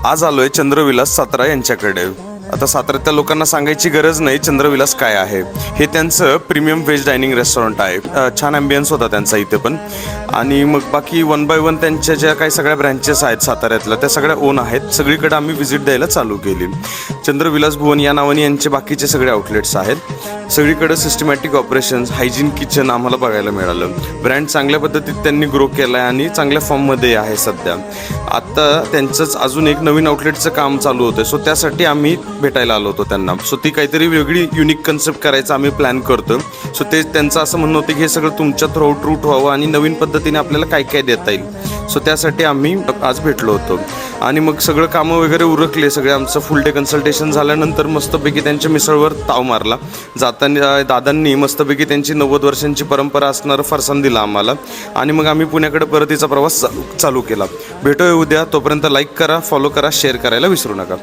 आज आलोय चंद्रविलास सातारा यांच्याकडे। आता साताऱ्यातल्या लोकांना सांगायची गरज नाही चंद्रविलास काय आहे। हे त्यांचं प्रीमियम व्हेज डायनिंग रेस्टॉरंट आहे। छान ॲम्बियन्स होता त्यांचा इथे पण। आणि मग बाकी 1 बाय 1 त्यांच्या ज्या काही सगळ्या ब्रँचेस आहेत साताऱ्यातल्या त्या सगळ्या ओन आहेत। सगळीकडे आम्ही व्हिजिट द्यायला चालू केली। चंद्रविलास भुवन या नावाने यांचे बाकीचे सगळे आउटलेट्स आहेत। सगळीकडे सिस्टमॅटिक ऑपरेशन्स, हायजीन किचन आम्हाला बघायला मिळालं। ब्रँड चांगल्या पद्धतीत त्यांनी ग्रो केला आहे आणि चांगल्या फॉर्ममध्ये आहे सध्या। आता त्यांचंच अजून एक नवीन आउटलेटचं काम चालू होतं, सो त्यासाठी आम्ही भेटायला आलो होतो त्यांना। सो ती काहीतरी वेगळी युनिक कन्सेप्ट करायचं आम्ही प्लॅन करतो। सो ते त्यांचं असं म्हणणं होतं की हे सगळं तुमच्या थ्रूआउट रूट व्हावं आणि नवीन पद्धतीने आपल्याला काय काय देता येईल। सो त्यासाठी आम्ही आज भेटलो होतो आणि मग सगळं कामं वगैरे उरकले सगळे। आमचं फुल डे कन्सल्टेशन झाल्यानंतर मस्तपैकी त्यांच्या मिसळवर ताव मारला। जाताना दादांनी मस्तपैकी त्यांची 90 वर्षांची परंपरा असणारं फरसाण दिला आम्हाला आणि मग आम्ही पुण्याकडे परतीचा प्रवास चालू केला। भेटूया उद्या, तोपर्यंत लाईक करा, फॉलो करा, शेअर करायला विसरू नका।